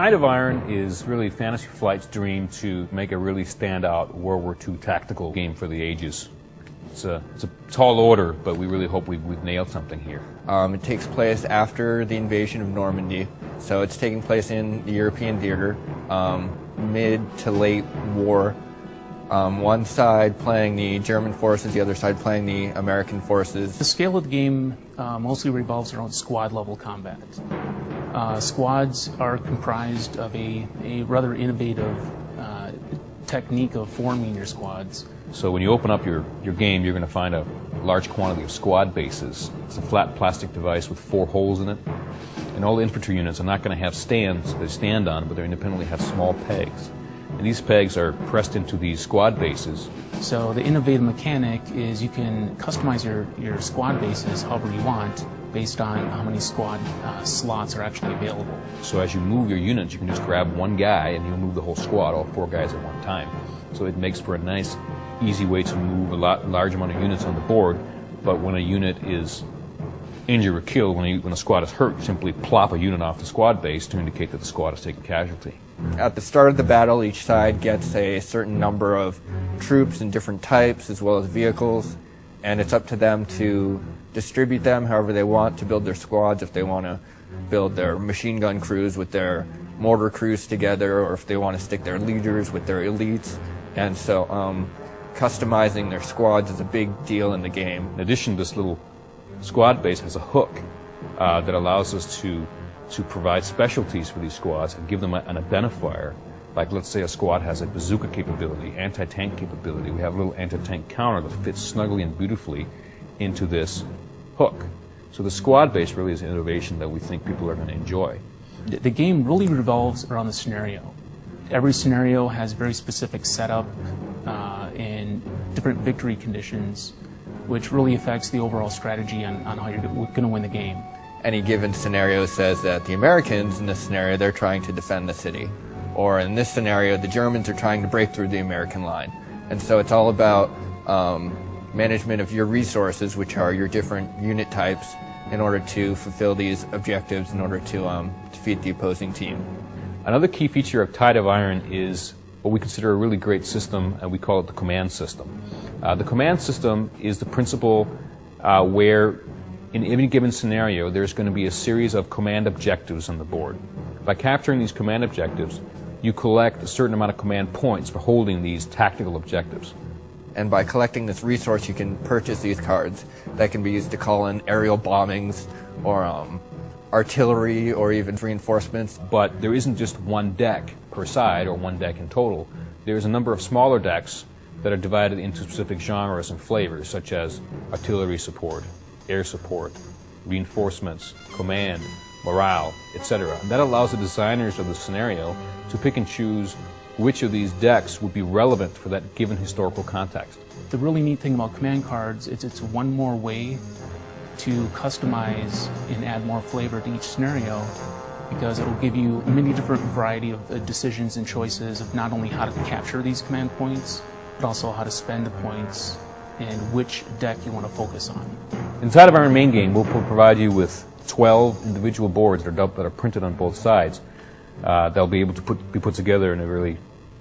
Tide of Iron is really Fantasy Flight's dream to make a really standout World War II tactical game for the ages. It's a tall order, but we really hope we've nailed something here. It takes place after the invasion of Normandy, so it's taking place in the European theater, mid to late war. One side playing the German forces, the other side playing the American forces. The scale of the game mostly revolves around squad-level combat. Squads are comprised of a rather innovative technique of forming your squads. So when you open up your game, you're going to find a large quantity of squad bases. It's a flat plastic device with 4 holes in it. And all the infantry units are not going to have stands they stand on, but they independently have small pegs. And these pegs are pressed into these squad bases. So the innovative mechanic is you can customize your squad bases however you want based on how many squad slots are actually available. So as you move your units, you can just grab one guy and you'll move the whole squad, all 4 guys at one time. So it makes for a nice, easy way to move a large amount of units on the board. But when a unit is injured or killed, when a squad is hurt, simply plop a unit off the squad base to indicate that the squad has taken casualty. At the start of the battle, each side gets a certain number of troops in different types as well as vehicles, and it's up to them to distribute them however they want to build their squads, if they want to build their machine gun crews with their mortar crews together, or if they want to stick their leaders with their elites. And so customizing their squads is a big deal in the game. In addition, this little squad base has a hook that allows us to provide specialties for these squads and give them an identifier. Like, let's say a squad has a bazooka capability, anti-tank capability. We have a little anti-tank counter that fits snugly and beautifully into this hook. So the squad base really is an innovation that we think people are going to enjoy. The game really revolves around the scenario. Every scenario has very specific setup and different victory conditions, which really affects the overall strategy on how you're going to win the game. Any given scenario says that the Americans in this scenario, they're trying to defend the city. Or in this scenario, the Germans are trying to break through the American line. And so it's all about management of your resources, which are your different unit types, in order to fulfill these objectives, in order to defeat the opposing team. Another key feature of Tide of Iron is what we consider a really great system, and we call it the command system. The command system is the principle where in any given scenario there's going to be a series of command objectives on the board. By capturing these command objectives, you collect a certain amount of command points for holding these tactical objectives. And by collecting this resource, you can purchase these cards that can be used to call in aerial bombings or artillery or even reinforcements. But there isn't just one deck per side or one deck in total. There's a number of smaller decks that are divided into specific genres and flavors, such as artillery support, air support, reinforcements, command, morale, etc. And that allows the designers of the scenario to pick and choose which of these decks would be relevant for that given historical context. The really neat thing about command cards is it's one more way to customize and add more flavor to each scenario, because it will give you many different variety of decisions and choices of not only how to capture these command points, but also how to spend the points and which deck you want to focus on. Inside of our main game, we'll provide you with 12 individual boards that are printed on both sides. They'll be able to be put together in a really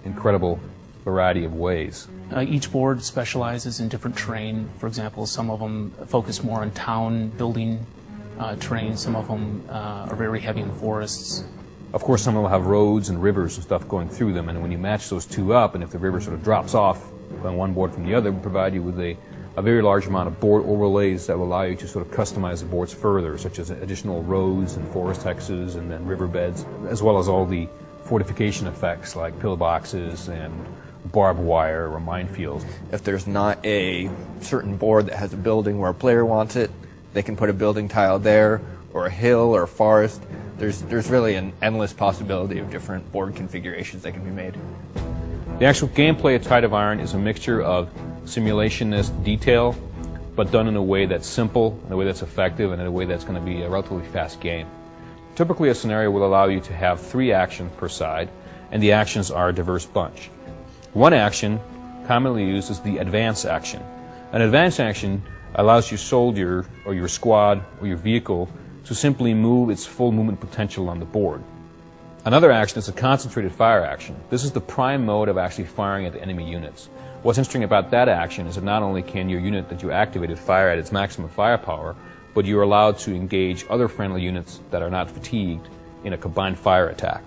incredible variety of ways. Each board specializes in different terrain. For example, some of them focus more on town building terrain. Some of them are very heavy in forests. Of course, some will have roads and rivers and stuff going through them, and when you match those two up, and if the river sort of drops off on one board from the other, we provide you with a very large amount of board overlays that will allow you to sort of customize the boards further, such as additional roads and forest hexes and then riverbeds, as well as all the fortification effects like pillboxes and barbed wire or minefields. If there's not a certain board that has a building where a player wants it, they can put a building tile there, or a hill or a forest. There's really an endless possibility of different board configurations that can be made. The actual gameplay of Tide of Iron is a mixture of simulationist detail, but done in a way that's simple, in a way that's effective, and in a way that's going to be a relatively fast game. Typically, a scenario will allow you to have 3 actions per side, and the actions are a diverse bunch. One action, commonly used, is the advance action. An advance action allows your soldier, or your squad, or your vehicle to simply move its full movement potential on the board. Another action is a concentrated fire action. This is the prime mode of actually firing at the enemy units. What's interesting about that action is that not only can your unit that you activated fire at its maximum firepower, but you're allowed to engage other friendly units that are not fatigued in a combined fire attack.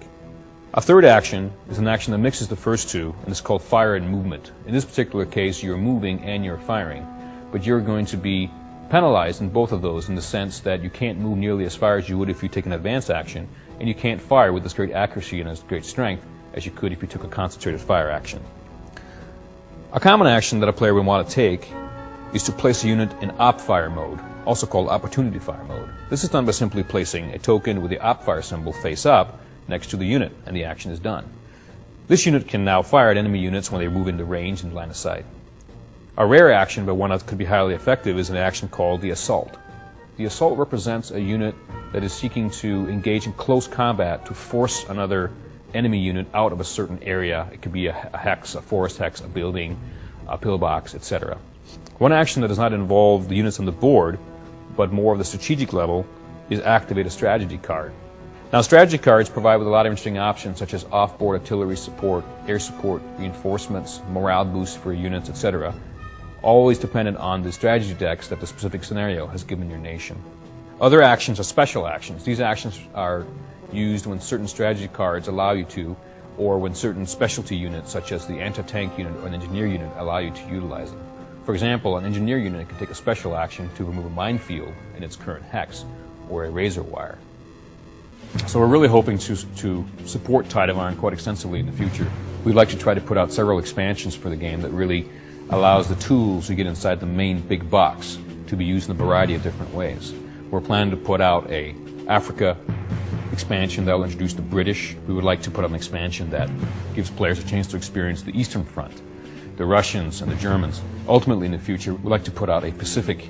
A third action is an action that mixes the first two, and it's called fire and movement. In this particular case, you're moving and you're firing, but you're going to be penalized in both of those in the sense that you can't move nearly as far as you would if you take an advance action, and you can't fire with as great accuracy and as great strength as you could if you took a concentrated fire action. A common action that a player would want to take is to place a unit in op fire mode, also called opportunity fire mode. This is done by simply placing a token with the op fire symbol face up next to the unit, and the action is done. This unit can now fire at enemy units when they move into range and line of sight. A rare action, but one that could be highly effective, is an action called the assault. The assault represents a unit that is seeking to engage in close combat to force another enemy unit out of a certain area. It could be a hex, a forest hex, a building, a pillbox, etc. One action that does not involve the units on the board, but more of the strategic level, is activate a strategy card. Now, strategy cards provide with a lot of interesting options such as off-board artillery support, air support, reinforcements, morale boosts for units, etc., always dependent on the strategy decks that the specific scenario has given your nation. Other actions are special actions. These actions are used when certain strategy cards allow you to, or when certain specialty units such as the anti-tank unit or an engineer unit allow you to utilize them. For example, an engineer unit can take a special action to remove a minefield in its current hex, or a razor wire. So we're really hoping to support Tide of Iron quite extensively in the future. We'd like to try to put out several expansions for the game that really allows the tools you get inside the main big box to be used in a variety of different ways. We're planning to put out a Africa expansion that will introduce the British. We would like to put out an expansion that gives players a chance to experience the Eastern Front, the Russians and the Germans. Ultimately in the future, we'd like to put out a Pacific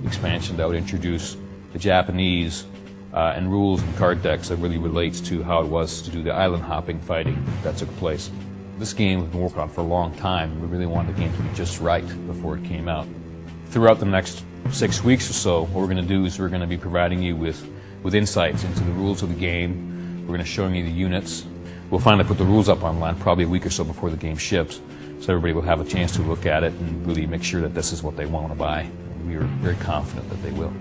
expansion that would introduce the Japanese and rules and card decks that really relates to how it was to do the island hopping fighting that took place. This game we've been working on for a long time. We really wanted the game to be just right before it came out. Throughout the next 6 weeks or so, what we're going to do is we're going to be providing you with insights into the rules of the game. We're going to show you the units. We'll finally put the rules up online probably a week or so before the game ships, so everybody will have a chance to look at it and really make sure that this is what they want to buy. We are very confident that they will.